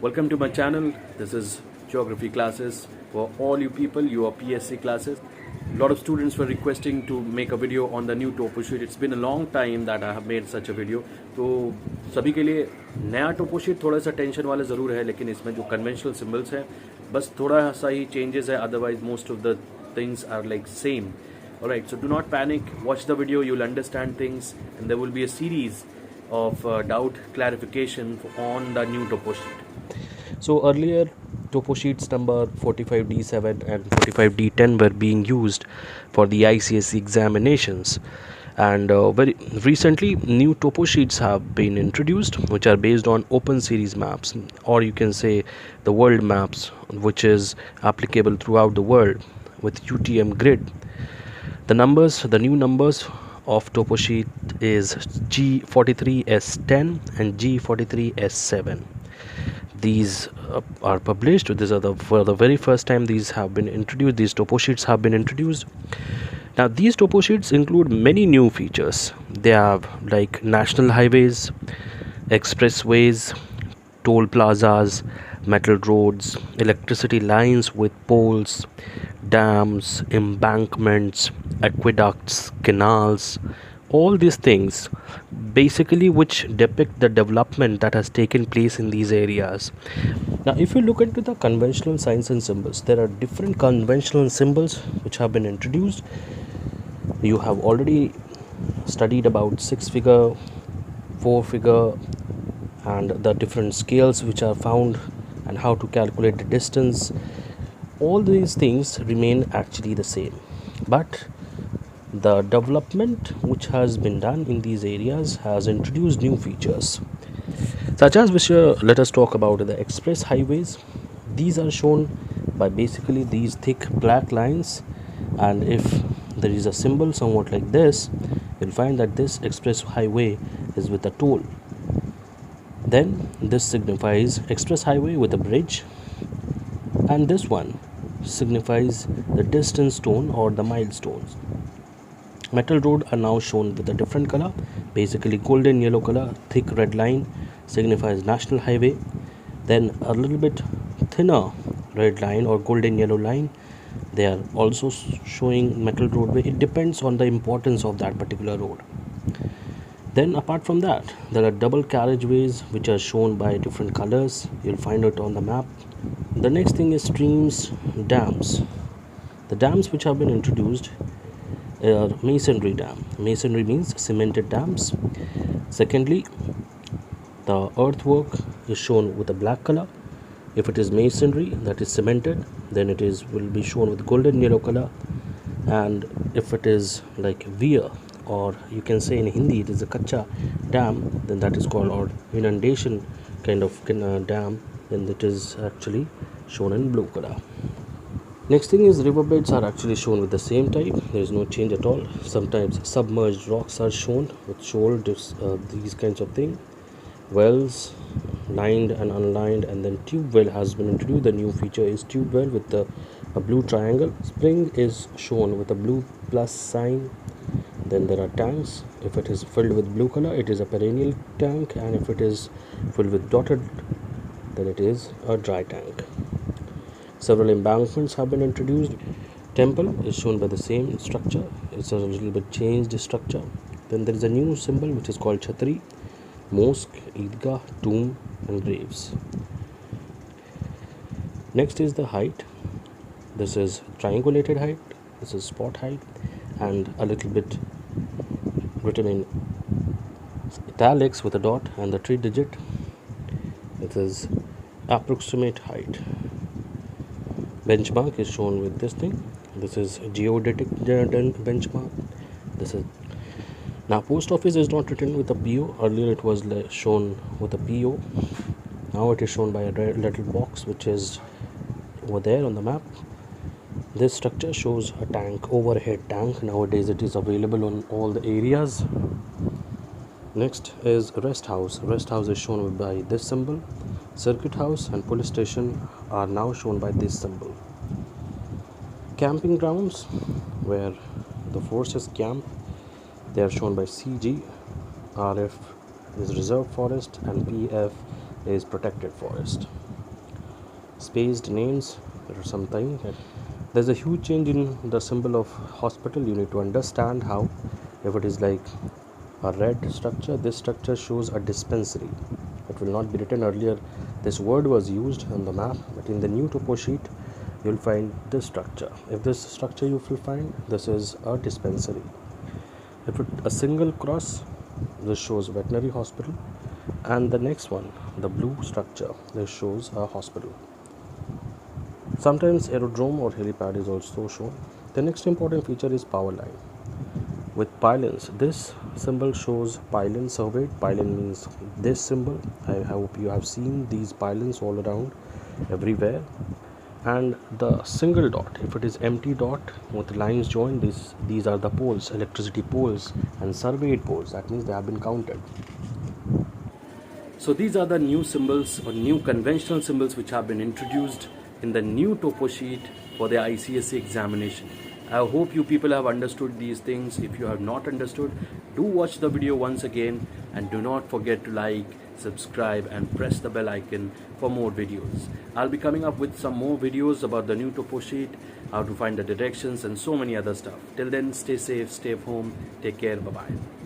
Welcome to my channel. This is geography classes for all you people, your PSC classes. A lot of students were requesting to make a video on the new topo sheet. It's been a long time that I have made such a video. तो सभी के लिए नया टोपो sheet थोड़ा सा tension वाला ज़रूर है, लेकिन इसमें जो कन्वेंशनल सिंबल्स हैं बस थोड़ा सा ही चेंजेस है, otherwise most of the things are like same. Alright, so do not panic, watch the video, you'll understand things, and there will be a series of doubt clarification on the new topo sheet. So earlier topo sheets number 45D7 and 45D10 were being used for the ICSE examinations, and very recently new topo sheets have been introduced which are based on open series maps, or you can say the world maps, which is applicable throughout the world with UTM grid. The new numbers of topo sheet is G43S10 and G43S7. These are published. These are for the very first time these have been introduced. These topo sheets have been introduced. Now these topo sheets include many new features. They have like national highways, expressways, toll plazas, metal roads, electricity lines with poles, dams, embankments, aqueducts, canals, all these things basically which depict the development that has taken place in these areas. Now if you look into the conventional signs and symbols, there are different conventional symbols which have been introduced. You have already studied about 6-figure, 4-figure, and the different scales which are found and how to calculate the distance. All these things remain actually the same, but the development which has been done in these areas has introduced new features, such as which let us talk about the express highways. These are shown by basically these thick black lines, and if there is a symbol somewhat like this, you'll find that this express highway is with a toll. Then this signifies express highway with a bridge, and this one signifies the distance tone or the milestones. Metal road are now shown with a different color, basically golden yellow color. Thick red line signifies national highway, then a little bit thinner red line or golden yellow line, they are also showing metal roadway. It depends on the importance of that particular road. Then apart from that, there are double carriageways which are shown by different colors. You'll find it on the map. The next thing is streams, dams. The dams which have been introduced are masonry dam. Masonry means cemented dams. Secondly, the earthwork is shown with a black color. If it is masonry, that is cemented, then it will be shown with golden yellow color. And if it is like weir, or you can say in Hindi it is a kacha dam, then that is called, or inundation kind of dam, then it is actually shown in blue color. Next thing is riverbeds are actually shown with the same type. There is no change at all. Sometimes submerged rocks are shown with shoal, these kinds of things. Wells, lined and unlined, and then tube well has been introduced. The new feature is tube well with a blue triangle. Spring is shown with a blue plus sign. Then there are tanks. If it is filled with blue color, it is a perennial tank, and if it is filled with dotted, then it is a dry tank. Several embankments have been introduced. Temple is shown by the same structure. It's a little bit changed structure. Then there is a new symbol which is called Chhatri, mosque, Eidgah, tomb, and graves. Next is the height. This is triangulated height. This is spot height, and a little bit written in italics with a dot and the 3-digit. It is approximate height. Benchmark is shown with this thing. This is geodetic benchmark. This is now post office is not written with a PO. Earlier it was shown with a PO. Now it is shown by a little box which is over there on the map. This structure shows a tank, overhead tank. Nowadays it is available on all the areas. Next is rest house. Rest house is shown by this symbol. Circuit house and police station are now shown by this symbol. Camping grounds where the forces camp, they are shown by CG. RF is reserved forest and PF is protected forest. spaced names or something. There's a huge change in the symbol of hospital. You need to understand how. If it is like a red structure, this structure shows a dispensary. It will not be written earlier. This word was used on the map, but in the new topo sheet, you'll find this structure. If this structure you will find, this is a dispensary. If it a single cross, this shows veterinary hospital, and the next one, the blue structure, this shows a hospital. Sometimes aerodrome or helipad is also shown. The next important feature is power line. With pylons, this symbol shows pylon surveyed. Pylon means this symbol. I hope you have seen these pylons all around everywhere. And the single dot, if it is empty dot with lines joined, these are the poles, electricity poles and surveyed poles. That means they have been counted. So these are the new symbols or new conventional symbols which have been introduced in the new topo sheet for the ICSE examination. I hope you people have understood these things. If you have not understood, do watch the video once again and do not forget to like, subscribe and press the bell icon for more videos. I'll be coming up with some more videos about the new topo sheet, how to find the directions and so many other stuff. Till then, stay safe, stay home, take care, bye-bye.